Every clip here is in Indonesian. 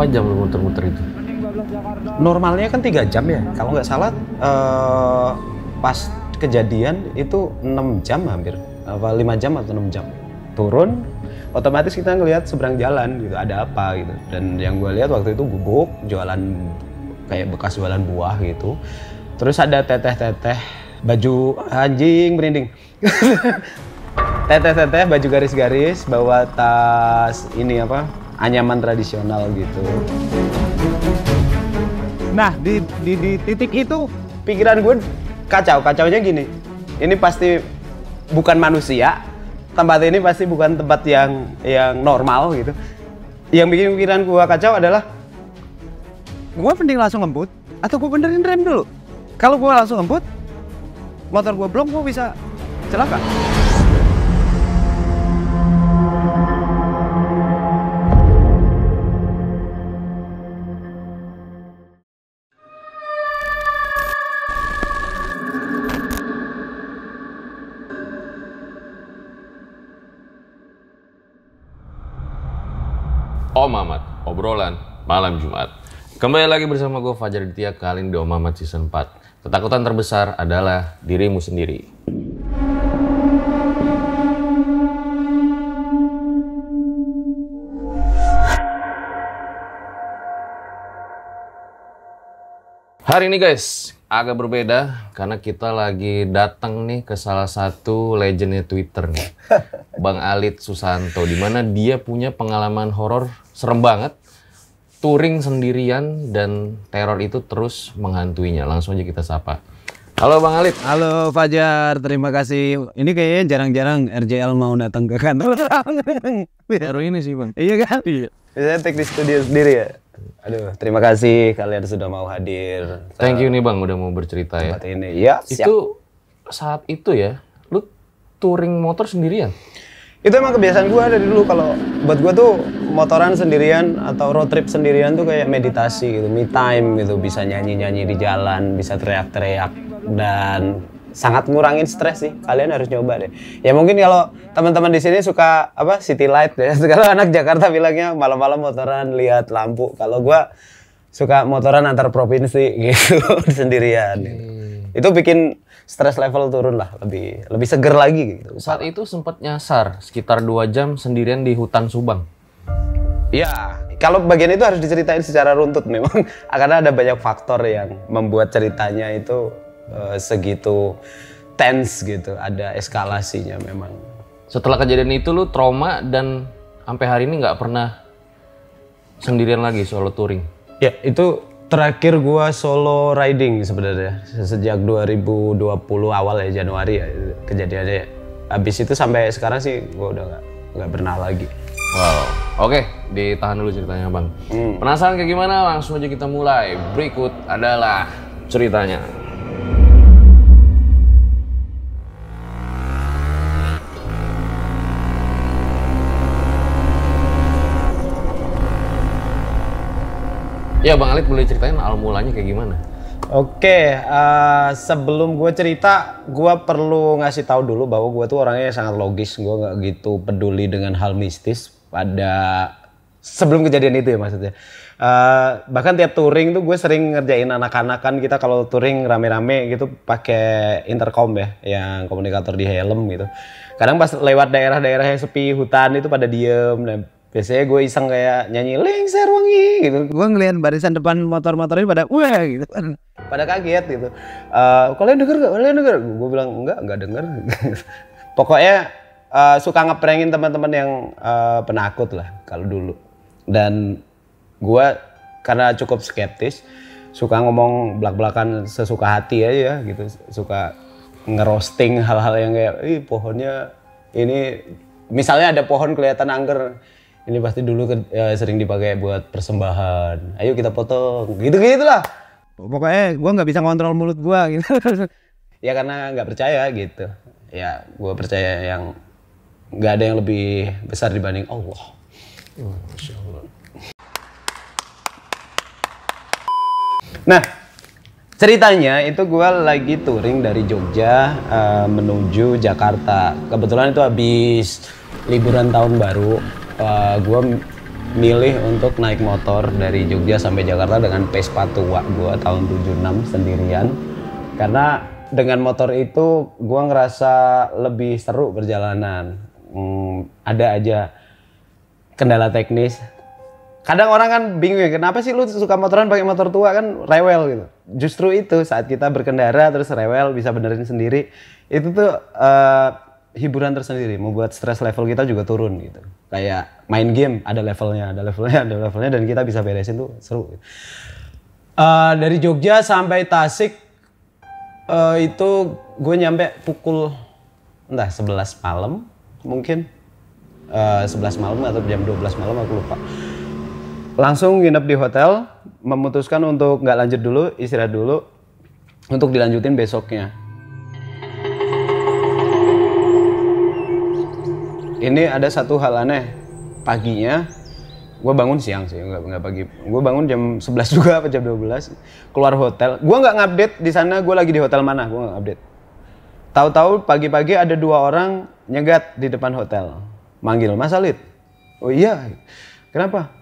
jam lu muter-muter itu? Normalnya kan 3 jam ya, kalau nggak salah pas kejadian itu 6 jam hampir, apa 5 jam atau 6 jam. Turun, otomatis kita ngelihat seberang jalan gitu, ada apa gitu. Dan yang gue lihat waktu itu gubuk, jualan kayak bekas jualan buah gitu. Terus ada teteh-teteh, baju anjing merinding. Teteh-teteh baju garis-garis, bawa tas ini apa, anyaman tradisional gitu. Nah di titik itu pikiran gue kacaunya gini, ini pasti bukan manusia, tempat ini pasti bukan tempat yang normal gitu. Yang bikin pikiran gue kacau adalah gue mending langsung ngebut atau gue benerin rem dulu. Kalau gue langsung ngebut, motor gue blong, gue bisa celaka. Om Mamat, obrolan malam Jumat. Kembali lagi bersama gue Fajar Ditya, kali ini di Om Mamat Season 4. Ketakutan terbesar adalah dirimu sendiri. Hari ini guys, agak berbeda karena kita lagi datang nih ke salah satu legendnya Twitter nih. Bang Alit Susanto, dimana dia punya pengalaman horor serem banget. Touring sendirian dan teror itu terus menghantuinya. Langsung aja kita sapa. Halo Bang Alit. Halo Fajar, terima kasih. Ini kayaknya jarang-jarang RJL mau datang ke kantor. Baru ini sih Bang. Iya kan? Iya. Biasanya take di studio sendiri ya. Aduh, terima kasih kalian sudah mau hadir. Thank you nih Bang udah mau bercerita ya. Ini. Ya, siap. Itu saat itu ya, lu touring motor sendirian? Itu emang kebiasaan gue dari dulu. Kalau buat gue tuh motoran sendirian atau road trip sendirian tuh kayak meditasi gitu, me time gitu, bisa nyanyi-nyanyi di jalan, bisa teriak-teriak dan sangat ngurangin stres sih. Kalian harus nyoba deh. Ya mungkin kalau teman-teman di sini suka apa city light ya. Sekarang anak Jakarta bilangnya malam-malam motoran lihat lampu. Kalau gue suka motoran antar provinsi gitu sendirian. Gitu. Itu bikin stress level turun lah, lebih seger lagi gitu. Saat itu sempat nyasar sekitar 2 jam sendirian di hutan Subang. Ya, kalau bagian itu harus diceritain secara runtut memang. Karena ada banyak faktor yang membuat ceritanya itu segitu tense gitu. Ada eskalasinya memang. Setelah kejadian itu lu trauma dan sampai hari ini nggak pernah sendirian lagi solo touring? Ya, itu terakhir gua solo riding sebenarnya sejak 2020 awal ya, Januari ya kejadiannya. Habis itu sampai sekarang sih gua udah nggak pernah lagi. Wow, oke, ditahan dulu ceritanya Bang. Penasaran kayak gimana? Langsung aja kita mulai. Berikut adalah ceritanya. Ya Bang Alit, boleh ceritain awal mulanya kayak gimana? Oke, sebelum gue cerita, gue perlu ngasih tahu dulu bahwa gue tuh orangnya sangat logis. Gue nggak gitu peduli dengan hal mistis pada sebelum kejadian itu ya maksudnya. Bahkan tiap touring tuh gue sering ngerjain anak-anak. Kan kita kalau touring rame-rame gitu pakai intercom ya, yang komunikator di helm gitu. Kadang pas lewat daerah-daerah yang sepi hutan itu pada diem. Dan biasanya gue iseng kayak nyanyi Lengser Wangi gitu. Gue ngeliat barisan depan motor-motor ini pada wah gitu kan. Pada kaget gitu. Kalian denger gak? Kalian denger? Gue bilang enggak denger. Pokoknya suka ngeprengin teman-teman yang penakut lah kalau dulu. Dan gue karena cukup skeptis, suka ngomong belak-belakan sesuka hati aja gitu. Suka ngerosting hal-hal yang kayak, ih pohonnya ini, misalnya ada pohon kelihatan angker. Ini pasti dulu sering dipakai buat persembahan. Ayo kita potong. Gitu-gitu lah. Pokoknya gue nggak bisa ngontrol mulut gue gitu. Ya karena nggak percaya gitu. Ya gue percaya yang nggak ada yang lebih besar dibanding Allah. Masya Allah. Nah ceritanya itu gue lagi touring dari Jogja menuju Jakarta. Kebetulan itu habis liburan tahun baru. Gue milih untuk naik motor dari Jogja sampai Jakarta dengan Vespa tua gue tahun 76 sendirian. Karena dengan motor itu gue ngerasa lebih seru perjalanan. Ada aja kendala teknis. Kadang orang kan bingung ya, kenapa sih lu suka motoran pakai motor tua, kan rewel gitu. Justru itu saat kita berkendara terus rewel bisa benerin sendiri, itu tuh hiburan tersendiri, membuat stress level kita juga turun gitu. Kayak main game ada levelnya, dan kita bisa beresin tuh seru. Dari Jogja sampai Tasik itu gue nyampe pukul 11 malam mungkin. 11 malam atau jam 12 malam aku lupa. Langsung nginep di hotel, memutuskan untuk nggak lanjut dulu, istirahat dulu untuk dilanjutin besoknya. Ini ada satu hal aneh, paginya gue bangun siang sih, nggak pagi. Gue bangun jam 11 juga apa jam 12, keluar hotel. Gue nggak ngupdate di sana gue lagi di hotel mana, gue nggak update. Tahu-tahu pagi-pagi ada 2 orang nyegat di depan hotel, manggil Mas Alit. Oh iya, kenapa?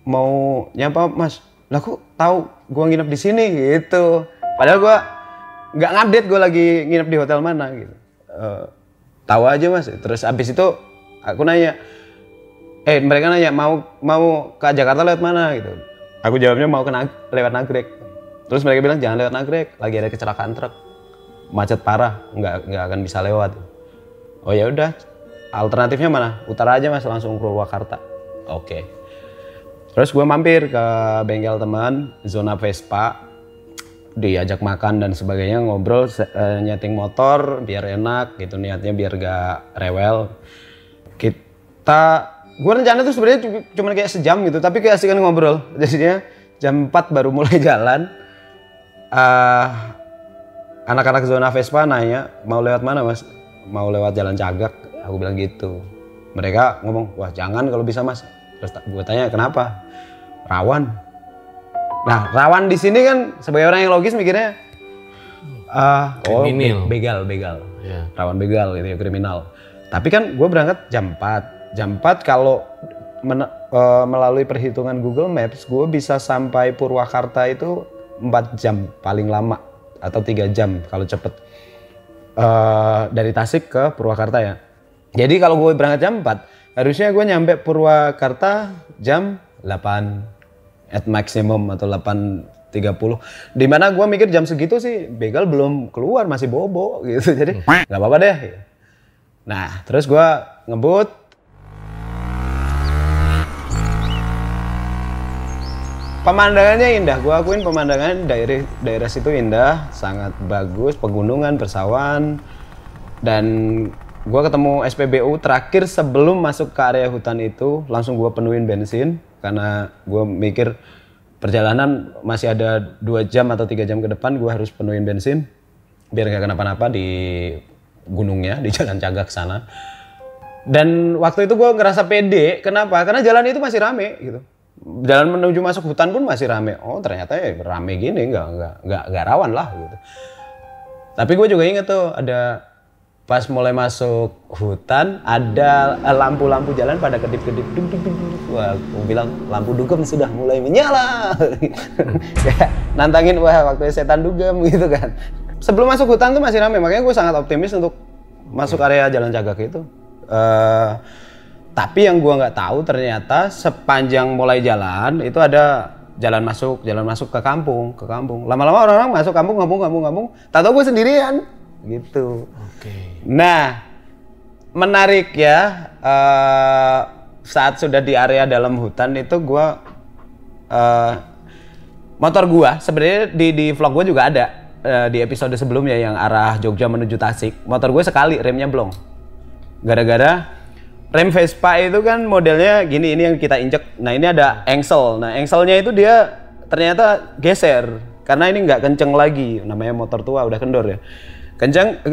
Mau nyapa Mas? Lah kok tahu gue nginep di sini gitu. Padahal gue nggak ngupdate gue lagi nginep di hotel mana gitu. Tahu aja Mas. Terus abis itu aku nanya, mereka nanya mau ke Jakarta lewat mana gitu. Aku jawabnya mau lewat Nagrek. Terus mereka bilang jangan lewat Nagrek, lagi ada kecelakaan truk, macet parah, nggak akan bisa lewat. Oh ya udah, alternatifnya mana? Utara aja Mas, langsung ke Purwakarta. Oke. Terus gue mampir ke bengkel teman, zona Vespa, diajak makan dan sebagainya, ngobrol, nyeting motor biar enak gitu, niatnya biar gak rewel. Gue rencana tuh sebenarnya cuma kayak sejam gitu, tapi keasikan ngobrol. Jadinya jam 4 baru mulai jalan. Anak-anak zona Vespa nanya, mau lewat mana Mas? Mau lewat Jalan Cagak, aku bilang gitu. Mereka ngomong, wah jangan kalau bisa Mas. Terus gue tanya kenapa? Rawan. Nah, rawan di sini kan sebagai orang yang logis mikirnya begal. Yeah. Rawan begal gitu ya, kriminal. Tapi kan gue berangkat jam 4. Jam 4 kalau melalui perhitungan Google Maps gue bisa sampai Purwakarta itu 4 jam paling lama atau 3 jam kalau cepet. Dari Tasik ke Purwakarta ya. Jadi kalau gue berangkat jam 4, harusnya gue nyampe Purwakarta jam 8 at maximum atau 8.30. Dimana gue mikir jam segitu sih begal belum keluar, masih bobo gitu. Jadi nggak apa-apa deh. Nah terus gue ngebut. Pemandangannya indah, gue akuin pemandangan daerah situ indah, sangat bagus, pegunungan, persawahan. Dan gue ketemu SPBU terakhir sebelum masuk ke area hutan itu, langsung gue penuhin bensin. Karena gue mikir perjalanan masih ada 2 jam atau 3 jam ke depan, gue harus penuhin bensin biar gak kenapa-napa di gunungnya, di Jalan Cagak sana. Dan waktu itu gue ngerasa pede, kenapa? Karena jalan itu masih rame gitu. Jalan menuju masuk hutan pun masih rame. Oh ternyata ya rame gini, nggak rawan lah gitu. Tapi gue juga inget tuh ada pas mulai masuk hutan ada lampu-lampu jalan pada kedip-kedip. Wah, aku bilang lampu dugem sudah mulai menyala. Nantangin wah waktu setan dugem gitu kan. Sebelum masuk hutan tuh masih ramai, makanya gue sangat optimis untuk masuk area Jalan Cagak itu. Tapi yang gue nggak tahu ternyata sepanjang mulai jalan itu ada jalan masuk ke kampung. Lama-lama orang-orang masuk kampung. Tak tahu gue sendirian gitu. Oke. Nah, menarik ya. Saat sudah di area dalam hutan itu gue motor gue sebenarnya di vlog gue juga ada di episode sebelumnya yang arah Jogja menuju Tasik. Motor gue sekali remnya blong. Gara-gara rem Vespa itu kan modelnya gini, ini yang kita injek. Nah ini ada engsel. Nah engselnya itu dia ternyata geser karena ini nggak kenceng lagi. Namanya motor tua udah kendor ya. Kenceng,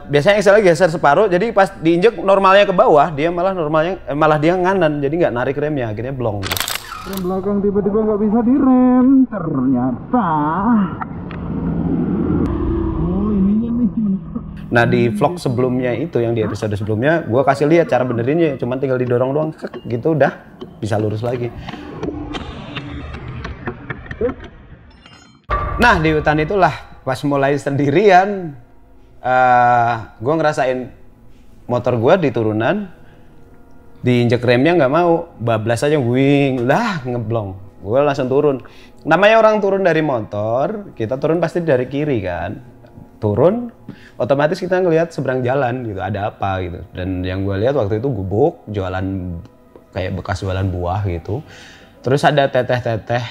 biasanya engselnya geser separuh. Jadi pas diinjek normalnya ke bawah, dia malah dia nganan. Jadi nggak narik remnya, akhirnya blong. Rem belakang tiba-tiba nggak bisa direm ternyata. Nah di vlog sebelumnya itu, yang di episode sebelumnya, gue kasih lihat cara benerinnya, cuman tinggal didorong doang, gitu udah bisa lurus lagi. Nah di hutan itulah pas mulai sendirian, gue ngerasain motor gue di turunan, diinjek remnya nggak mau, bablas aja wing, lah ngeblong. Gue langsung turun. Namanya orang turun dari motor, kita turun pasti dari kiri kan. Turun, otomatis kita ngelihat seberang jalan gitu, ada apa gitu. Dan yang gue lihat waktu itu gubuk, jualan kayak bekas jualan buah gitu. Terus ada teteh-teteh,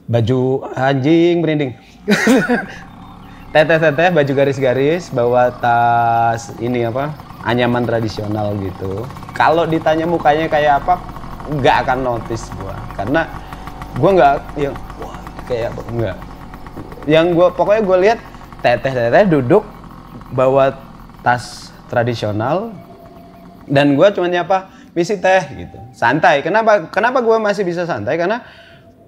baju anjing merinding. Teteh-teteh baju garis-garis, bawa tas ini apa, anyaman tradisional gitu. Kalau ditanya mukanya kayak apa, nggak akan notice gua, karena gua nggak yang wah kayak enggak. Yang gua pokoknya gua lihat teteh-teteh duduk bawa tas tradisional dan gua cuma nyapa misi teh gitu, santai. Kenapa gua masih bisa santai? Karena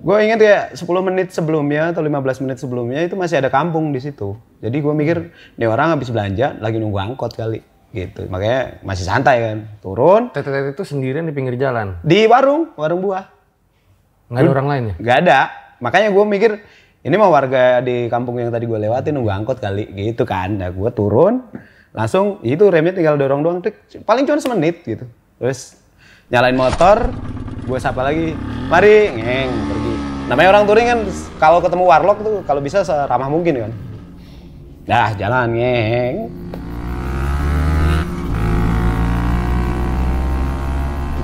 gue ingat kayak 10 menit sebelumnya atau 15 menit sebelumnya itu masih ada kampung di situ. Jadi gue mikir, nih orang habis belanja lagi nunggu angkot kali gitu. Makanya masih santai kan. Turun. Teteh-teteh itu sendirian di pinggir jalan? Di warung buah. Nggak ada orang lain ya? Nggak ada. Makanya gue mikir, ini mah warga di kampung yang tadi gue lewatin nunggu angkot kali gitu kan. Nah gue turun, langsung itu remnya tinggal dorong doang. Paling cuma semenit gitu. Terus nyalain motor, gue sapa lagi, mari ngeng pergi. Namanya orang touring kan kalau ketemu warlock tuh kalau bisa seramah mungkin kan. Dah jalan ngeng.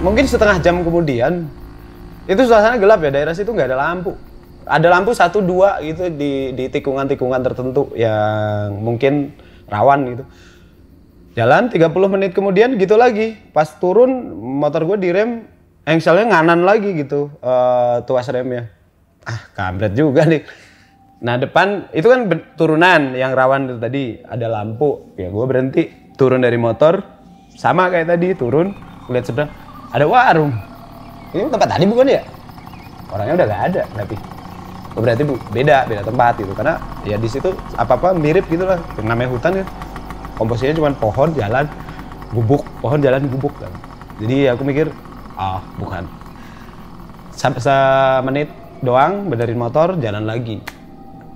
Mungkin setengah jam kemudian itu suasana gelap ya, daerah situ nggak ada lampu. Ada lampu 1, 2 gitu di tikungan-tikungan tertentu yang mungkin rawan gitu. Jalan 30 menit kemudian gitu lagi. Pas turun motor gue direm, engselnya nganan lagi gitu, tuas remnya. Ah kampret juga nih. Nah depan itu kan turunan yang rawan itu tadi, ada lampu. Ya gue berhenti, turun dari motor, sama kayak tadi turun, lihat seberang, ada warung. Ini tempat tadi bukan ya? Orangnya udah gak ada tapi. Berarti beda tempat gitu, karena ya di situ apa-apa mirip gitu lah. Namanya hutan kan, komposisinya cuma pohon, jalan, gubuk, pohon, jalan, gubuk kan. Jadi aku mikir, bukan. Sampai semenit doang, benerin motor, jalan lagi.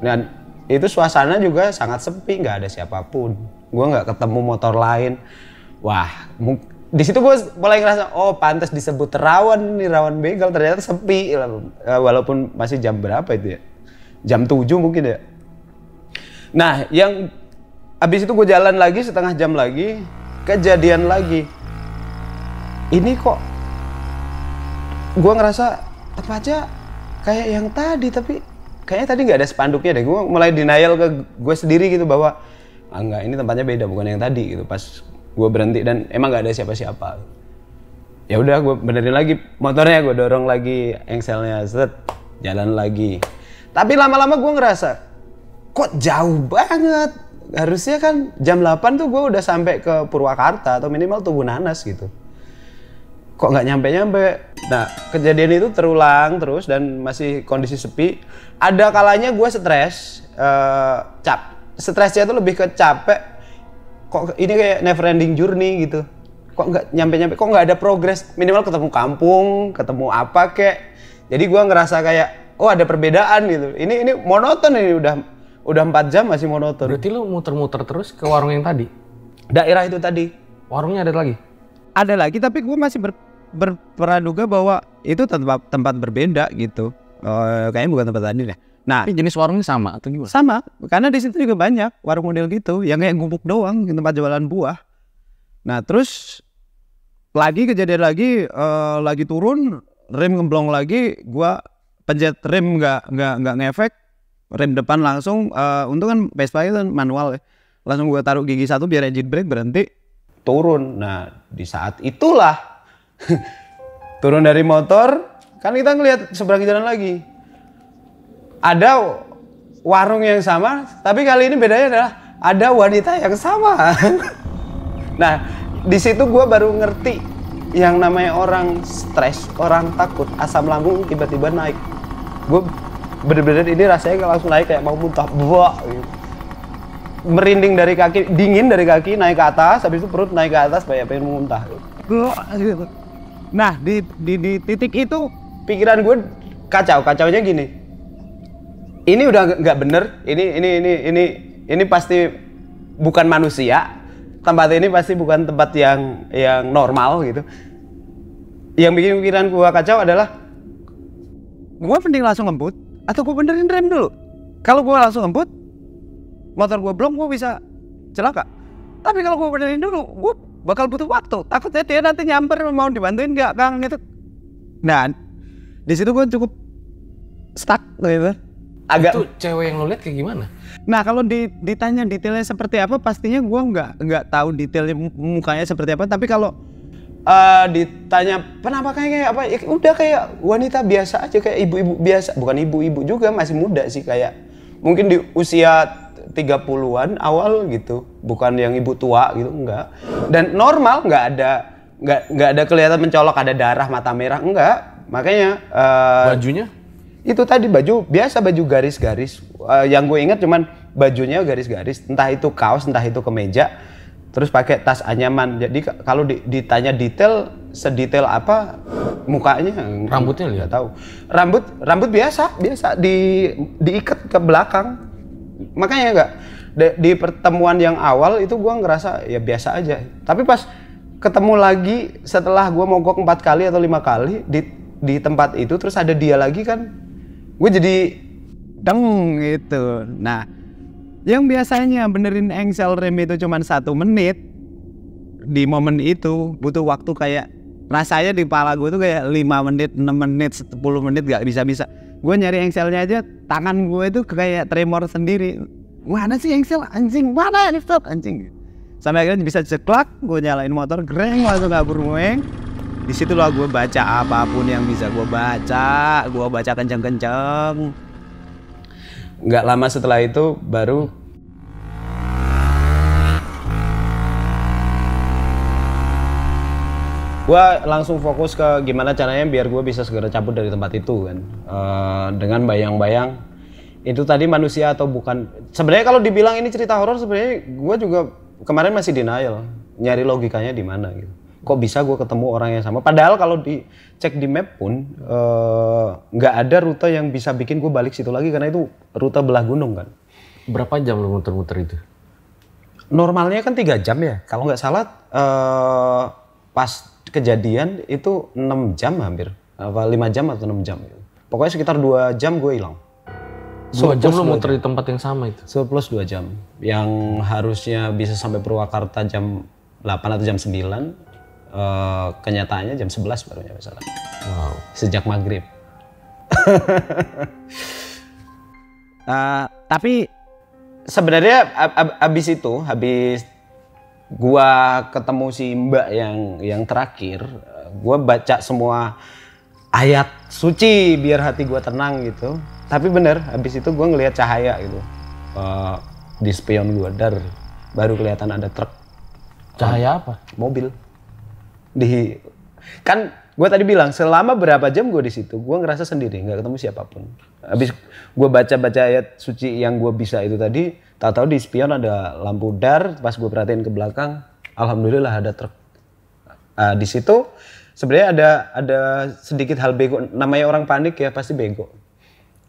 Dan itu suasana juga sangat sepi, nggak ada siapapun. Gue nggak ketemu motor lain. Wah, di situ gue mulai ngerasa, pantas disebut rawan nih, rawan begal. Ternyata sepi, walaupun masih jam berapa itu ya? Jam 7 mungkin ya. Nah, yang abis itu gue jalan lagi, setengah jam lagi, kejadian lagi. Ini kok gue ngerasa tempatnya kayak yang tadi, tapi kayaknya tadi nggak ada spanduknya deh. Gue mulai denial ke gue sendiri gitu bahwa enggak, ini tempatnya beda, bukan yang tadi gitu. Pas gue berhenti dan emang nggak ada siapa-siapa. Ya udah gue benerin lagi motornya, gue dorong lagi engselnya, set, jalan lagi. Tapi lama-lama gue ngerasa kok jauh banget. Harusnya kan jam 8 tuh gue udah sampai ke Purwakarta atau minimal Tugu Nanas gitu. Kok nggak nyampe-nyampe. Nah kejadian itu terulang terus dan masih kondisi sepi. Ada kalanya gue stres, stresnya itu lebih ke capek. Kok ini kayak never ending journey gitu. Kok nggak nyampe-nyampe, kok nggak ada progres. Minimal ketemu kampung, ketemu apa kek. Jadi gue ngerasa kayak, ada perbedaan gitu. Ini monoton ini udah 4 jam masih monoton. Berarti lu muter-muter terus ke warung yang tadi? Daerah itu tadi. Warungnya ada lagi? Ada lagi, tapi gue masih berpraduga bahwa itu tempat berbeda gitu. Kayaknya bukan tempat tadi deh. Nah, tapi jenis warungnya sama atau gimana? Sama, karena di situ juga banyak warung model gitu, yang kayak gubuk doang, tempat jualan buah. Nah, terus kejadian lagi turun, rem ngeblong lagi, gue pencet rem nggak ngefek, rem depan langsung, untung kan Vespa itu kan manual ya, langsung gue taruh gigi 1 biar engine brake berhenti, turun. Nah di saat itulah turun dari motor, kan kita ngelihat seberang jalan lagi ada warung yang sama, tapi kali ini bedanya adalah ada wanita yang sama. Nah di situ gue baru ngerti yang namanya orang stres, orang takut, asam lambung tiba-tiba naik. Gue bener-bener ini rasanya langsung naik kayak mau muntah, buah gitu. Merinding dari kaki, dingin dari kaki naik ke atas, habis itu perut naik ke atas kayak pengen muntah gitu. Nah di titik itu pikiran gue kacaunya gini. Ini udah nggak bener. Ini pasti bukan manusia. Tempat ini pasti bukan tempat yang normal gitu. Yang bikin pikiran gue kacau adalah gue mending langsung ngebut atau gue benerin rem dulu. Kalau gue langsung ngebut, motor gue blong, gue bisa celaka. Tapi kalau gue benerin dulu, gue bakal butuh waktu. Takutnya dia nanti nyamper mau dibantuin nggak Kang gitu. Nah, di situ gue cukup stuck gitu. Agak. Itu cewek yang lo lihat kayak gimana? Nah kalau ditanya detailnya seperti apa, pastinya gue nggak tahu detailnya mukanya seperti apa. Tapi kalau ditanya kenapa kayak apa, ya udah kayak wanita biasa aja, kayak ibu-ibu biasa. Bukan ibu-ibu juga, masih muda sih, kayak mungkin di usia 30-an awal gitu, bukan yang ibu tua gitu, enggak. Dan normal, nggak ada kelihatan mencolok, ada darah, mata merah, enggak. Makanya bajunya itu tadi baju biasa, baju garis-garis. Yang gue ingat cuman bajunya garis-garis, entah itu kaos, entah itu kemeja, terus pakai tas anyaman. Jadi kalau ditanya detail, sedetail apa mukanya, rambutnya lihat tahu. Rambut biasa diikat ke belakang. Makanya enggak di pertemuan yang awal itu gue ngerasa ya biasa aja. Tapi pas ketemu lagi setelah gue mogok 4 kali atau 5 kali di tempat itu, terus ada dia lagi kan, gue jadi deng gitu. Nah, yang biasanya benerin engsel rem itu cuma 1 menit, di momen itu butuh waktu kayak rasanya di kepala gue tuh kayak 5 menit, 6 menit, 10 menit gak bisa-bisa. Gue nyari engselnya aja, tangan gue itu kayak tremor sendiri. Mana sih engsel, anjing, mana ini stop anjing. Sampai akhirnya bisa ceklak, gue nyalain motor, greng, langsung kabur ngueng. Di situ lah gue baca apapun yang bisa gue baca kenceng-kenceng. Nggak lama setelah itu baru gue langsung fokus ke gimana caranya biar gue bisa segera cabut dari tempat itu kan. Dengan bayang-bayang itu tadi manusia atau bukan. Sebenarnya kalau dibilang ini cerita horor, sebenarnya gue juga kemarin masih denial, nyari logikanya di mana gitu. Kok bisa gue ketemu orang yang sama? Padahal kalau dicek di map pun nggak ada rute yang bisa bikin gue balik situ lagi, karena itu rute belah gunung kan. Berapa jam lu muter-muter itu? Normalnya kan 3 jam ya. Kalau nggak salah pas kejadian itu 6 jam hampir. Apa 5 jam atau 6 jam gitu. Pokoknya sekitar 2 jam gue hilang. 2 jam lu muter di tempat yang sama itu? Surplus 2 jam. Yang harusnya bisa sampai Purwakarta jam 8 atau jam 9. Kenyataannya jam 11 baru nyampe sana. Wow. Sejak maghrib. Tapi sebenarnya habis gua ketemu si Mbak yang terakhir, gua baca semua ayat suci biar hati gua tenang gitu. Tapi bener, habis itu gua ngelihat cahaya gitu di spion gua, baru kelihatan ada truk. Cahaya apa? Mobil. Kan gue tadi bilang selama berapa jam gue di situ, gue ngerasa sendiri, nggak ketemu siapapun. Habis gue baca ayat suci yang gue bisa itu tadi, tahu-tahu di spion ada lampu dar. Pas gue perhatiin ke belakang, alhamdulillah ada truk. Di situ sebenarnya ada sedikit hal bego. Namanya orang panik ya pasti bego.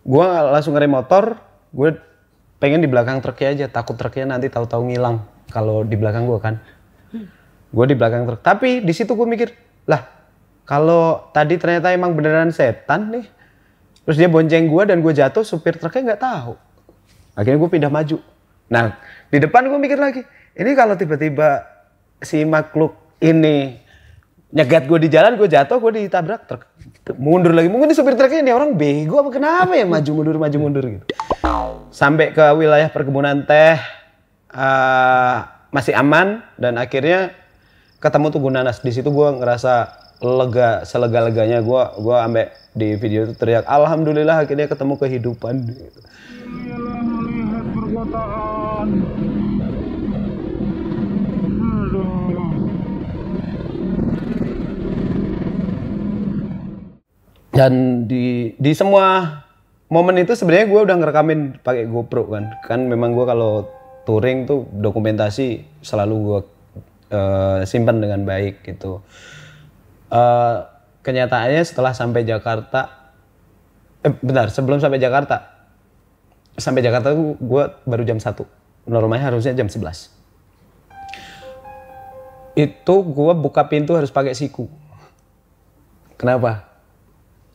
Gue langsung ngerem motor, gue pengen di belakang truknya aja, takut truknya nanti tahu-tahu ngilang kalau di belakang gue kan. Gue di belakang truk. Tapi di situ gue mikir, lah kalau tadi ternyata emang beneran setan nih, terus dia bonceng gue dan gue jatuh, supir truknya nggak tahu. Akhirnya gue pindah maju. Nah di depan gue mikir lagi, ini kalau tiba-tiba si makhluk ini nyegat gue di jalan, gue jatuh, gue ditabrak truk, mundur lagi. Mungkin di supir truknya ini orang bego apa kenapa ya, maju mundur gitu. Sampai ke wilayah perkebunan teh masih aman, dan akhirnya ketemu Tugu Nanas. Di situ gue ngerasa lega, selega-leganya. Gue ambek di video itu teriak, alhamdulillah akhirnya ketemu kehidupan. Ialah melihat perkotaan. Dan di semua momen itu sebenarnya gue udah ngerekamin pakai GoPro kan. Kan memang gue kalau touring tuh dokumentasi selalu gue simpan dengan baik gitu. kenyataannya setelah sampai Jakarta, bentar, sebelum sampai Jakarta tuh gue baru jam 1. Normalnya harusnya jam 11. Itu gue buka pintu harus pakai siku. Kenapa?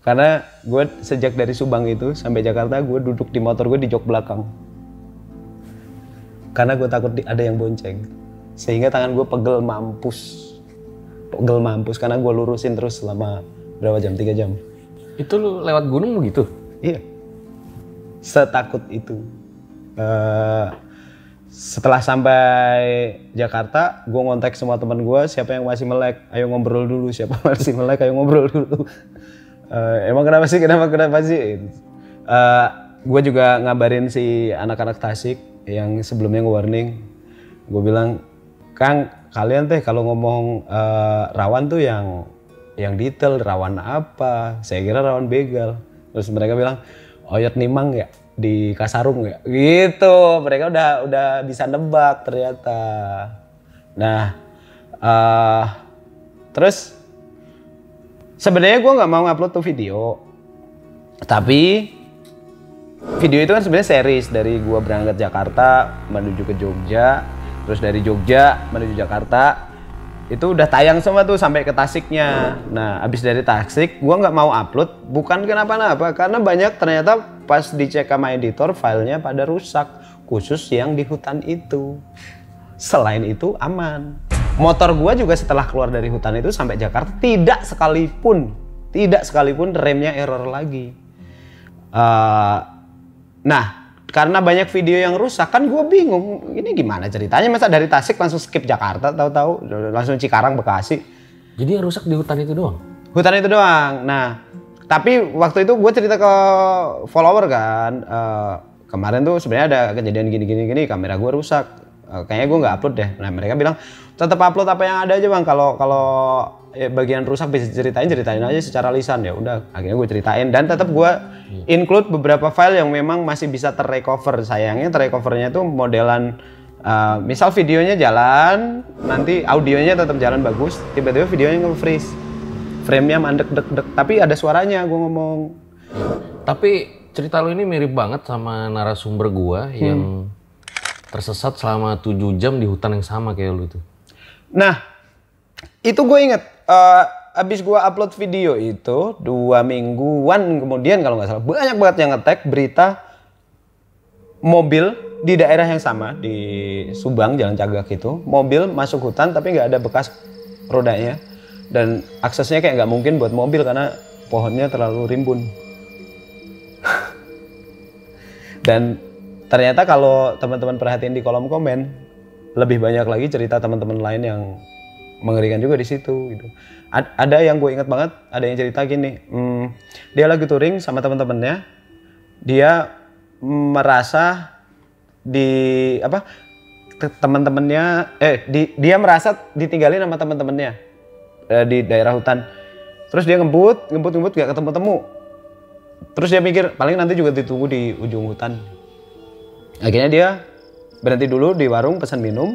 Karena gue sejak dari Subang itu sampai Jakarta, gue duduk di motor gue di jok belakang. Karena gue takut ada yang bonceng. Sehingga tangan gue pegel mampus karena gue lurusin terus selama berapa jam, 3 jam. Itu lu lewat gunung begitu? Iya, setakut itu. Setelah sampai Jakarta, gue ngontak semua teman gue, siapa yang masih melek, ayo ngobrol dulu. Siapa masih melek, ayo ngobrol dulu. Emang kenapa sih? Gue juga ngabarin si anak-anak Tasik yang sebelumnya nge-warning. Gue bilang, Kang, kalian teh kalau ngomong rawan tuh yang detail, rawan apa? Saya kira rawan begal. Terus mereka bilang, oyot nimang ya di Kasarung ya, gitu. Mereka udah bisa nebak ternyata. Nah, terus sebenarnya gue nggak mau ngupload tuh video, tapi video itu kan sebenarnya series dari gue berangkat Jakarta menuju ke Jogja. Terus dari Jogja menuju Jakarta itu udah tayang semua tuh sampai ke Tasiknya. Nah, abis dari Tasik gua nggak mau upload, bukan kenapa-napa, karena banyak ternyata pas dicek sama editor filenya pada rusak, khusus yang di hutan itu. Selain itu aman. Motor gua juga setelah keluar dari hutan itu sampai Jakarta tidak sekalipun remnya error lagi. Nah, karena banyak video yang rusak kan gue bingung ini gimana ceritanya, masa dari Tasik langsung skip Jakarta, tahu-tahu langsung Cikarang, Bekasi. Jadi yang rusak di hutan itu doang? Hutan itu doang. Nah, tapi waktu itu gue cerita ke follower kan, kemarin tuh sebenarnya ada kejadian gini, kamera gue rusak, kayaknya gue nggak upload deh. Nah, mereka bilang tetap upload apa yang ada aja bang, kalau bagian rusak bisa ceritain aja secara lisan. Ya udah, akhirnya gue ceritain dan tetap gue include beberapa file yang memang masih bisa terrecover. Sayangnya terrecovernya tuh modelan misal videonya jalan, nanti audionya tetap jalan bagus, tiba-tiba videonya nge-freeze, frame-nya mandek dek, tapi ada suaranya gue ngomong. Tapi cerita lu ini mirip banget sama narasumber gua yang tersesat selama 7 jam di hutan yang sama kayak lu tuh. Nah, itu gue inget, abis gue upload video itu 2 mingguan kemudian kalau nggak salah, banyak banget yang nge-tag berita mobil di daerah yang sama, di Subang, Jalan Cagak itu, mobil masuk hutan tapi nggak ada bekas rodanya dan aksesnya kayak nggak mungkin buat mobil karena pohonnya terlalu rimbun. Dan ternyata kalau teman-teman perhatiin di kolom komen, lebih banyak lagi cerita teman-teman lain yang mengerikan juga di situ gitu. Ada yang gue ingat banget, ada yang cerita gini, dia lagi touring sama teman-temannya, dia merasa dia merasa ditinggalin sama teman-temannya di daerah hutan. Terus dia ngebut gak ketemu-temu. Terus dia mikir paling nanti juga ditunggu di ujung hutan. Akhirnya dia berhenti dulu di warung, pesan minum,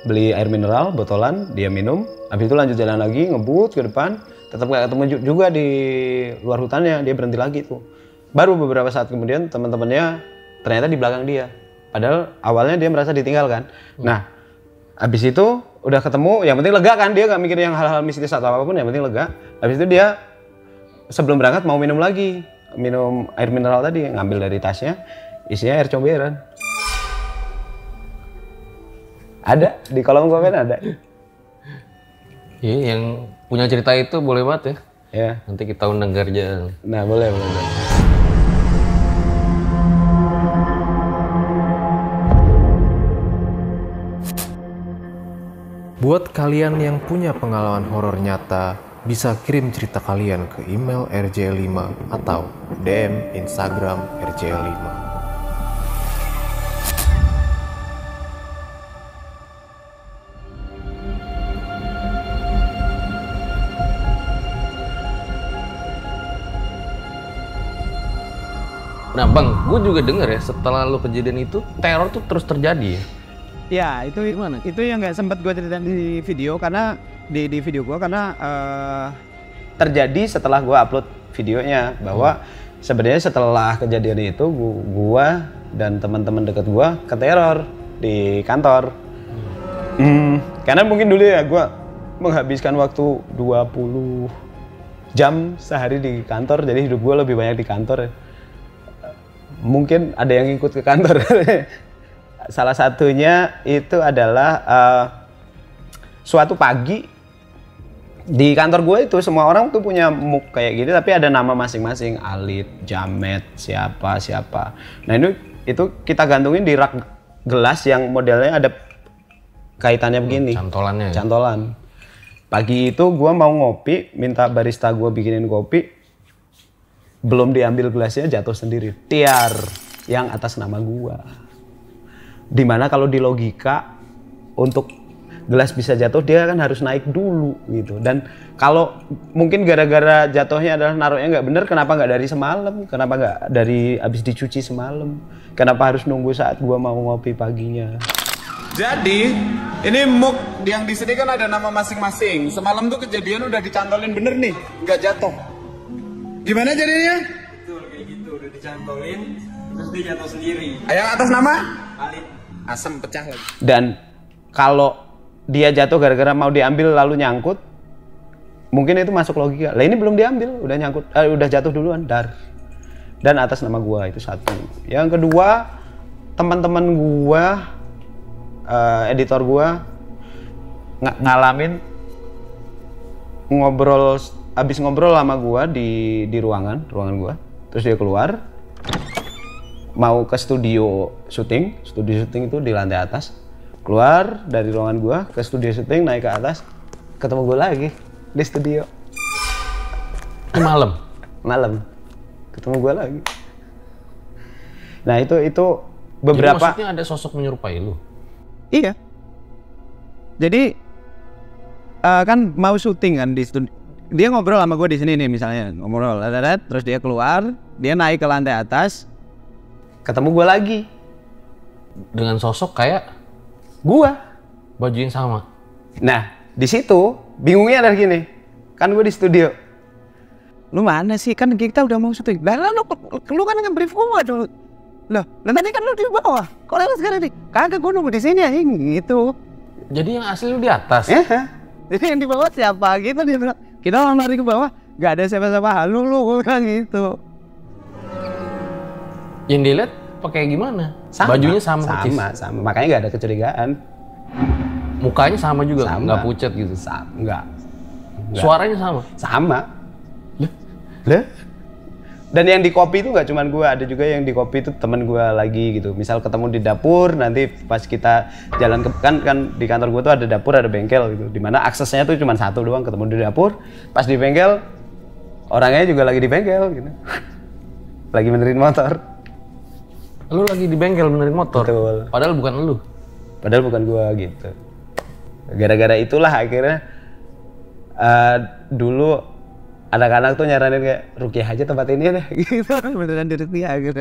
beli air mineral botolan, dia minum, habis itu lanjut jalan lagi, ngebut ke depan, tetap gak ketemu juga di luar hutannya, dia berhenti lagi tuh. Baru beberapa saat kemudian teman-temannya ternyata di belakang dia, padahal awalnya dia merasa ditinggalkan. Nah, habis itu udah ketemu, yang penting lega kan, dia gak mikir yang hal-hal mistis atau apapun, yang penting lega. Habis itu dia sebelum berangkat mau minum lagi, minum air mineral tadi, ngambil dari tasnya, isinya air comberan. Ada, di kolom komen ada. Iya, yang punya cerita itu boleh banget ya. Ya. Nanti kita undang Garja. Nah, boleh. Buat kalian yang punya pengalaman horor nyata, bisa kirim cerita kalian ke email rj5 atau DM Instagram rj5. Nah bang, gue juga denger ya setelah lo kejadian itu teror tuh terus terjadi ya? Ya itu gimana? Itu yang nggak sempat gue ceritain di video karena di video gue karena terjadi setelah gue upload videonya bahwa sebenarnya setelah kejadian itu gue dan teman-teman deket gue keteror di kantor. Karena mungkin dulu ya gue menghabiskan waktu 20 jam sehari di kantor, jadi hidup gue lebih banyak di kantor ya. Mungkin ada yang ikut ke kantor. Salah satunya itu adalah suatu pagi di kantor gue itu semua orang tuh punya muk kayak gini tapi ada nama masing-masing, Alit, Jamet, siapa. Nah itu kita gantungin di rak gelas yang modelnya ada kaitannya begini. Cantolannya ya? Cantolan. Pagi itu gue mau ngopi, minta barista gue bikinin kopi, belum diambil gelasnya jatuh sendiri. Tiar yang atas nama gue. Dimana kalau di logika untuk gelas bisa jatuh dia kan harus naik dulu gitu. Dan kalau mungkin gara-gara jatuhnya adalah naruhnya nggak bener, kenapa nggak dari semalam? Kenapa nggak dari abis dicuci semalam? Kenapa harus nunggu saat gue mau ngopi paginya? Jadi ini mug yang di sini kan ada nama masing-masing. Semalam tuh kejadian udah dicantolin bener nih, nggak jatuh. Gimana jadinya? Betul kayak gitu, udah dicantolin terus dia jatuh sendiri. Yang atas nama? Alit. Asam pecah lagi. Dan kalau dia jatuh gara-gara mau diambil lalu nyangkut, mungkin itu masuk logika. Lah ini belum diambil, udah nyangkut, udah jatuh duluan, dar. Dan atas nama gua itu satu. Yang kedua, teman-teman gua, editor gua ngalamin abis ngobrol sama gua di ruangan gua. Terus dia keluar, mau ke studio syuting itu di lantai atas. Keluar dari ruangan gua ke studio syuting, naik ke atas, ketemu gua lagi di studio. Malam ketemu gua lagi. Nah itu beberapa. Jadi maksudnya ada sosok menyerupai lu? Iya. Jadi kan mau syuting kan di studio. Dia ngobrol sama gue di sini nih misalnya, ngobrol, terus dia keluar, dia naik ke lantai atas, ketemu gue lagi. Dengan sosok kayak Gua. baju yang sama. Nah, di situ bingungnya adalah gini. Kan gue di studio. Lu mana sih? Kan kita udah mau syuting. Lah lu kan nge-brief gua dulu. Loh, tadi kan lu di bawah. Kok lu sekarang nih? Kagak, gua nunggu di sini ya gitu. Jadi yang asli lu di atas? Jadi yang di bawah siapa gitu dia bilang. Kita lari ke bawah, gak ada siapa-siapa. Halo lu, gua bilang gitu. Yang dilihat pakai gimana? Bajunya sama persis? Sama. Makanya gak ada kecurigaan. Mukanya sama juga? Sama. Nggak pucat gitu? Enggak. Suaranya sama? Sama. Lah? Dan yang di kopi itu nggak cuma gue, ada juga yang di kopi itu teman gue lagi gitu. Misal ketemu di dapur, nanti pas kita jalan ke kan di kantor gue tuh ada dapur, ada bengkel gitu. Dimana aksesnya tuh cuma satu doang, ketemu di dapur. Pas di bengkel, orangnya juga lagi di bengkel gitu. Lagi benerin motor. Lu lagi di bengkel benerin motor? Betul. Padahal bukan lu? Padahal bukan gue gitu. Gara-gara itulah akhirnya dulu anak-anak tuh nyaranin kayak Rukiah aja tempat ini deh gitu. Beneran di Rukiah gitu.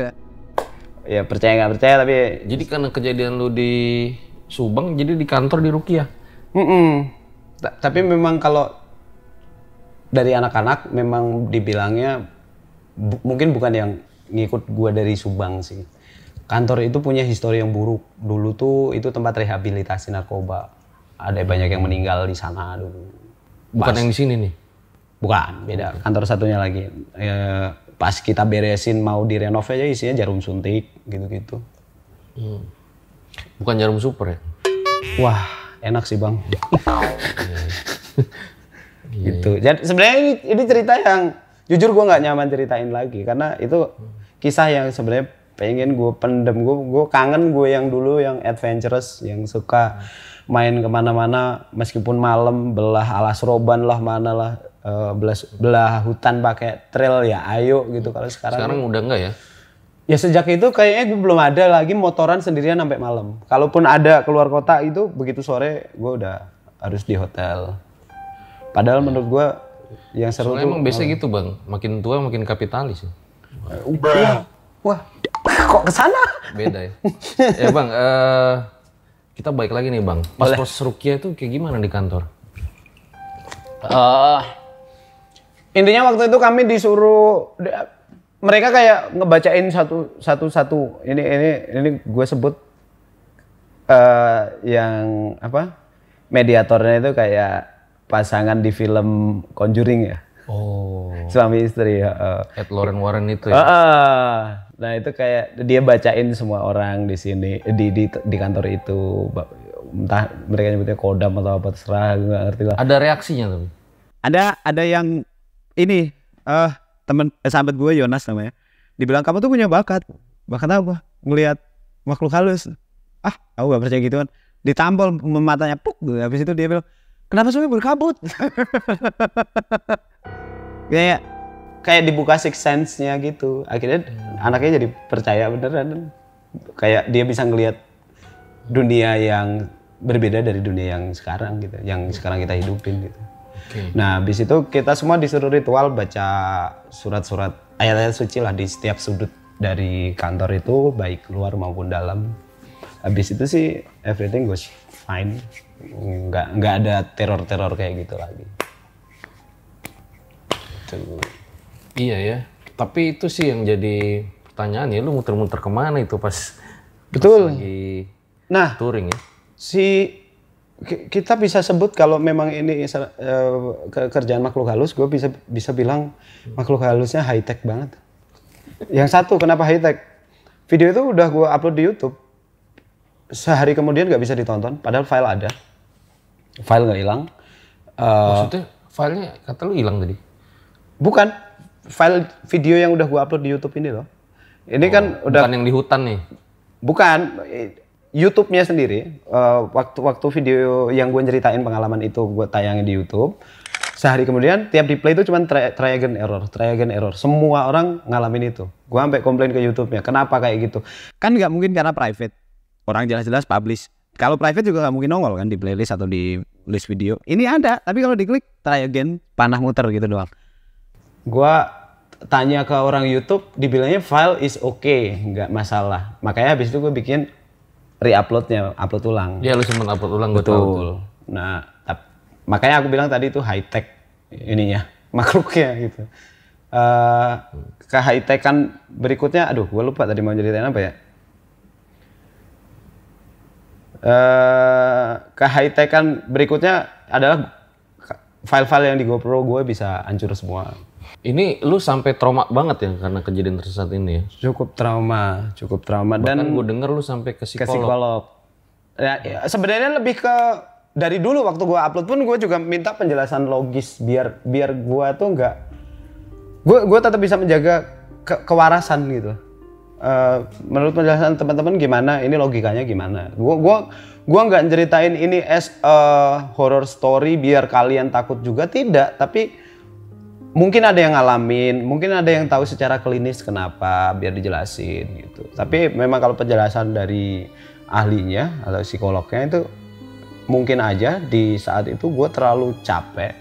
Ya percaya nggak percaya tapi. Jadi karena kejadian lu di Subang, jadi di kantor di Rukiah? Tapi memang kalau dari anak-anak memang dibilangnya mungkin bukan yang ngikut gua dari Subang sih. Kantor itu punya histori yang buruk. Dulu tuh itu tempat rehabilitasi narkoba. Ada banyak yang meninggal di sana dulu. Bukan yang di sini nih? Bukan, beda. Kantor satunya lagi. Pas kita beresin mau direnov aja isinya jarum suntik gitu-gitu. Bukan jarum super ya? Wah, enak sih bang. Gitu. Jadi sebenarnya ini cerita yang jujur gue nggak nyaman ceritain lagi karena itu kisah yang sebenarnya pengen gue pendem. Gue kangen gue yang dulu yang adventurous, yang suka main kemana-mana meskipun malam, belah alas roban lah mana lah. Belah hutan pakai trail ya ayo gitu. Kalau sekarang udah enggak ya? Ya sejak itu kayaknya gue belum ada lagi motoran sendirian sampai malam. Kalaupun ada keluar kota itu begitu sore gue udah harus di hotel. Padahal menurut gue yang seru soalnya tuh emang biasa gitu bang, makin tua makin kapitalis ya. Wah kok kesana? Beda ya. Ya bang, kita balik lagi nih bang. Pas Rukiah tuh kayak gimana di kantor? Intinya waktu itu kami disuruh, mereka kayak ngebacain satu. Ini gue sebut yang apa? Mediatornya itu kayak pasangan di film Conjuring ya. Oh. Suami istri. Ed Lauren Warren itu ya. Nah itu kayak dia bacain semua orang di sini di kantor itu, entah mereka nyebutnya kodam atau apa terserah, gue nggak ngerti lah. Ada reaksinya tapi. Ada yang ini sahabat gue Yonas namanya, dibilang kamu tuh punya bakat apa? Ngelihat makhluk halus. Aku gak percaya gituan. Ditampol matanya puk, habis itu dia bilang kenapa suami berkabut? kayak dibuka six sense-nya gitu. Akhirnya anaknya jadi percaya beneran. Kayak dia bisa ngelihat dunia yang berbeda dari dunia yang sekarang gitu, yang sekarang kita hidupin gitu. Nah, habis itu kita semua disuruh ritual baca surat-surat ayat-ayat suci lah di setiap sudut dari kantor itu, baik luar maupun dalam. Habis itu sih everything goes fine. Nggak ada teror-teror kayak gitu lagi. Tuh. Iya ya. Tapi itu sih yang jadi pertanyaan ya, lu muter-muter kemana itu pas Betul. lagi Nah, touring ya? Kita bisa sebut kalau memang ini kerjaan makhluk halus, gue bisa bilang makhluk halusnya high tech banget. Yang satu, kenapa high tech? Video itu udah gue upload di YouTube. Sehari kemudian nggak bisa ditonton, padahal file ada. File nggak hilang. Maksudnya filenya kata lu hilang tadi? Bukan, file video yang udah gue upload di YouTube ini loh. Ini kan udah. Bukan yang di hutan nih? Bukan. YouTube-nya sendiri, waktu video yang gue ceritain pengalaman itu gue tayangin di YouTube, sehari kemudian tiap di play itu cuma try again error. Semua orang ngalamin itu. Gue sampai komplain ke YouTube-nya, kenapa kayak gitu? Kan nggak mungkin karena private. Orang jelas-jelas publish. Kalau private juga nggak mungkin nongol kan di playlist atau di list video. Ini ada, tapi kalau diklik try again, panah muter gitu doang. Gue tanya ke orang YouTube, dibilangnya file is okay, nggak masalah. Makanya habis itu gue bikin re-uploadnya, upload ulang. Iya, lu sempet upload ulang, gue tahu. Betul. Nah, makanya aku bilang tadi itu high tech ininya, makhluknya gitu. Ke high tech kan berikutnya, aduh, gue lupa tadi mau ceritain apa ya. Ke high tech kan berikutnya adalah file-file yang di GoPro gue bisa hancur semua. Ini lu sampai trauma banget ya karena kejadian tersesat ini ya? Cukup trauma. Bahkan Dan gue denger lu sampai ke psikolog. Ke psikolog. Ya, sebenarnya lebih ke dari dulu waktu gue upload pun gue juga minta penjelasan logis biar gue tuh nggak, gue tetap bisa menjaga kewarasan gitu. Menurut penjelasan teman-teman gimana, ini logikanya gimana? Gue nggak ceritain ini as a horror story biar kalian takut juga, tidak. Tapi mungkin ada yang ngalamin, mungkin ada yang tahu secara klinis kenapa, biar dijelasin gitu. Tapi memang kalau penjelasan dari ahlinya atau psikolognya itu mungkin aja di saat itu gue terlalu capek.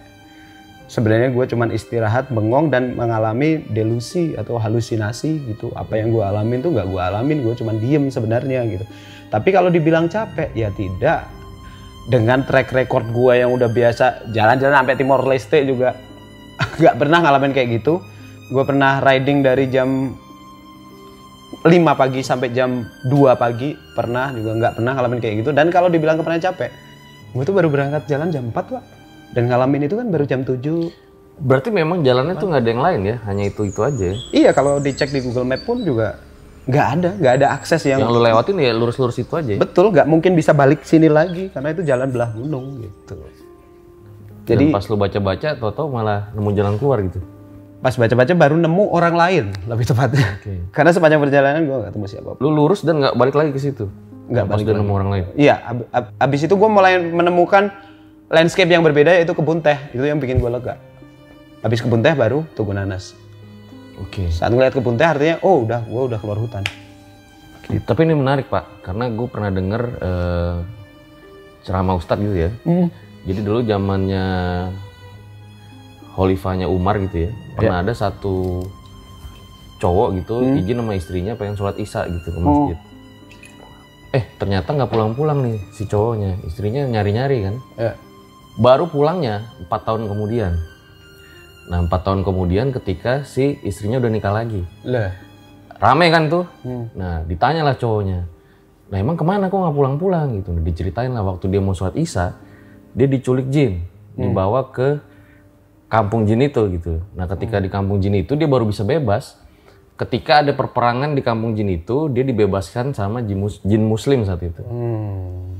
Sebenarnya gue cuman istirahat, bengong dan mengalami delusi atau halusinasi gitu. Apa yang gue alamin tuh nggak gue alamin, gue cuman diem sebenarnya gitu. Tapi kalau dibilang capek, ya tidak. Dengan track record gue yang udah biasa jalan-jalan sampai Timor Leste juga nggak pernah ngalamin kayak gitu. Gue pernah riding dari jam 5 pagi sampai jam 2 pagi, pernah juga nggak pernah ngalamin kayak gitu. Dan kalau dibilang pernah capek, gue tuh baru berangkat jalan jam 4 Pak. Dan ngalamin itu kan baru jam 7. Berarti memang jalannya tuh nggak ada yang lain ya, hanya itu aja ya? Iya, kalau dicek di Google Map pun juga nggak ada akses yang lu lewatin ya lurus-lurus itu aja ya? Betul, nggak mungkin bisa balik sini lagi karena itu jalan belah gunung gitu. Jadi pas lu baca-baca, tau-tau malah nemu jalan keluar gitu? Pas baca-baca baru nemu orang lain, lebih tepatnya. Okay. Karena sepanjang perjalanan gue nggak ketemu siapa. Lu lurus dan nggak balik lagi ke situ? Nggak balik lagi. Nemu orang lain? Iya, abis itu gue mulai menemukan landscape yang berbeda, yaitu kebun teh. Itu yang bikin gue lega. Habis kebun teh baru Tugu Nanas. Oke. Saat ngeliat kebun teh artinya, oh gue udah keluar hutan. Okay. Tapi ini menarik Pak, karena gue pernah denger ceramah Ustadz gitu ya. Jadi dulu zamannya Khalifahnya Umar gitu ya, pernah ada satu cowok gitu izin sama istrinya pengen sholat isya gitu ke masjid. Ternyata nggak pulang-pulang nih si cowoknya, istrinya nyari-nyari kan. Baru pulangnya 4 tahun kemudian. Nah 4 tahun kemudian ketika si istrinya udah nikah lagi. Lah. Rame kan tuh. Nah ditanyalah cowoknya. Nah emang kemana kok nggak pulang-pulang gitu. Nah, diceritain lah waktu dia mau sholat isya. Dia diculik jin. Dibawa ke kampung jin itu gitu. Nah ketika di kampung jin itu dia baru bisa bebas. Ketika ada perperangan di kampung jin itu, dia dibebaskan sama jin muslim saat itu.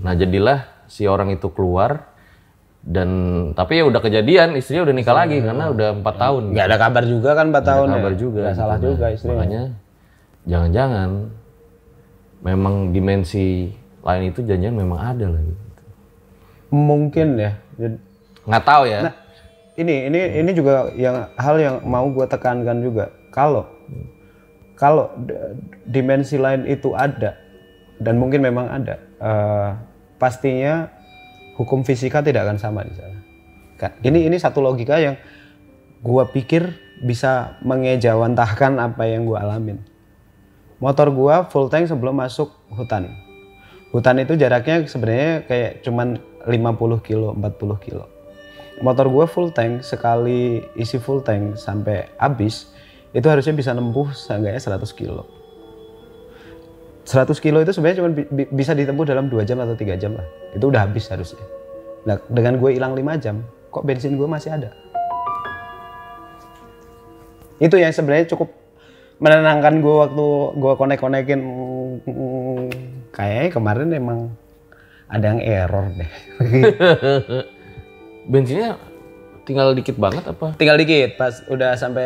Nah jadilah si orang itu keluar, dan tapi ya udah kejadian, istrinya udah nikah lagi karena udah 4 tahun. Nggak ada kabar juga kan 4 tahun. Nggak ada kabar juga. Nggak salah Nah, juga istrinya. Makanya jangan-jangan memang dimensi lain itu jangan-jangan memang ada lagi. Mungkin ya. Nggak tahu ya. Nah, ini juga hal yang mau gue tekankan juga. Kalau dimensi lain itu ada, dan mungkin memang ada, pastinya hukum fisika tidak akan sama di sana. Ini satu logika yang gue pikir bisa mengejawantahkan apa yang gue alamin. Motor gue full tank sebelum masuk hutan. Hutan itu jaraknya sebenarnya kayak cuman 50 kilo, 40 kilo. Motor gue full tank, sekali isi full tank sampai habis, itu harusnya bisa nempuh seenggaknya 100 kilo. 100 kilo itu sebenarnya cuma bisa ditempuh dalam 2 jam atau 3 jam lah. Itu udah habis harusnya. Nah, dengan gue hilang 5 jam, kok bensin gue masih ada? Itu yang sebenarnya cukup menenangkan gue waktu gue konek-konekin. Kayaknya kemarin emang ada yang error deh. Bensinnya tinggal dikit banget apa? Tinggal dikit, pas udah sampai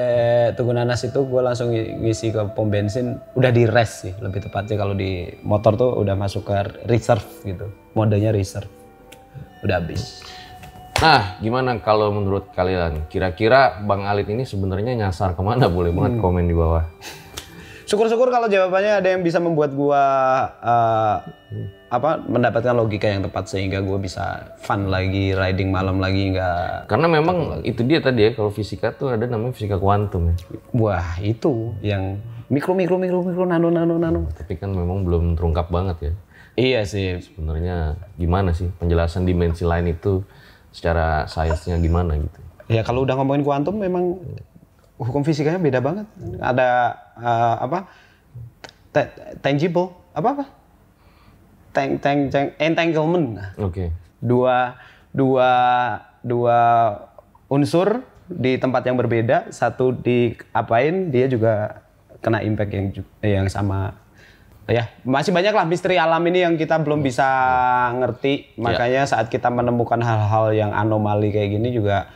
Tugu Nanas itu gue langsung ngisi ke pom bensin, udah di rest sih lebih tepatnya. Kalau di motor tuh udah masuk ke reserve gitu, modenya reserve, udah habis. Nah, gimana kalau menurut kalian? Kira-kira Bang Alit ini sebenarnya nyasar kemana? Boleh banget komen di bawah. Syukur-syukur kalau jawabannya ada yang bisa membuat gua mendapatkan logika yang tepat sehingga gua bisa fun lagi, riding malam lagi nggak. Karena memang itu dia tadi ya, kalau fisika tuh ada namanya fisika kuantum ya. Wah, itu yang mikro nano. Tapi kan memang belum terungkap banget ya. Iya sih. Sebenarnya gimana sih penjelasan dimensi lain itu secara sainsnya gimana gitu. Ya kalau udah ngomongin kuantum memang hukum fisikanya beda banget. Ada tangible, entanglement. Oke. Dua unsur di tempat yang berbeda, satu diapain dia juga kena impact yang sama. Ya, masih banyak lah misteri alam ini yang kita belum bisa ngerti. Makanya saat kita menemukan hal-hal yang anomali kayak gini juga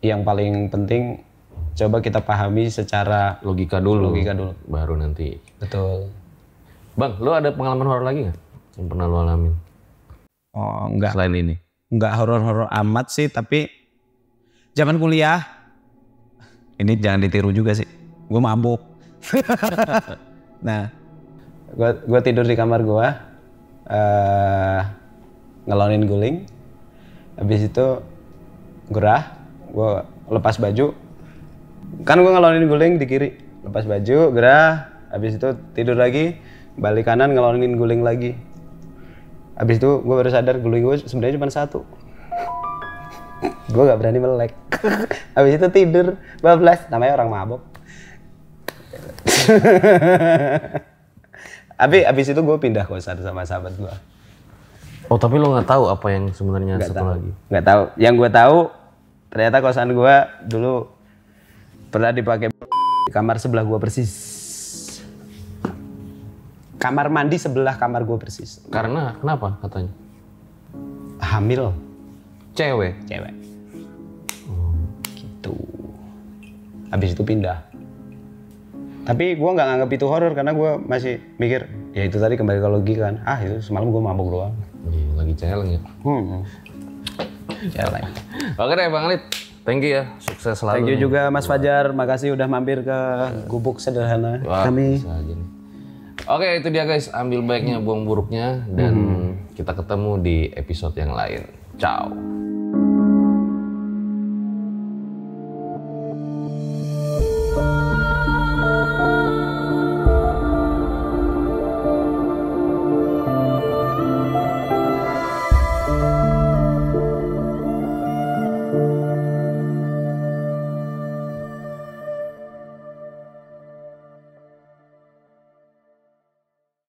yang paling penting coba kita pahami secara Logika dulu. Baru nanti. Betul. Bang, lu ada pengalaman horor lagi nggak yang pernah lu alamin? Oh, enggak. Selain ini? Enggak horor-horor amat sih, tapi zaman kuliah ini jangan ditiru juga sih. Gue mabuk. Nah, gue tidur di kamar gue, ngelonin guling. Habis itu gerah, gue lepas baju. Kan gue ngelonin guling di kiri, lepas baju, gerah. Habis itu tidur lagi, balik kanan ngelonin guling lagi. Habis itu gue baru sadar guling gue sebenarnya cuma satu. Gue gak berani melek. Habis itu tidur bablas, namanya orang mabok. Abis itu gue pindah kosan sama sahabat gue. Oh, tapi lu nggak tahu apa yang sebenarnya satu lagi? Nggak tahu. Yang gue tahu ternyata kosan gue dulu pernah dipakai di kamar sebelah gue persis. Kamar mandi sebelah kamar gue persis. Karena kenapa katanya? Hamil. Cewek. Gitu. Habis itu pindah. Tapi gue nggak nganggap itu horor karena gue masih mikir ya itu tadi kembali ke logika kan. Ah itu semalam gue mabuk doang. Lagi celeng ya. Celeng. Oke deh Bang Alit. Thank you ya. Sukses selalu. Thank you juga Mas Fajar. Makasih udah mampir ke Gubuk Sederhana. Wah, kami. bisa aja nih. Oke, itu dia guys. Ambil baiknya, buang buruknya. Dan kita ketemu di episode yang lain. Ciao.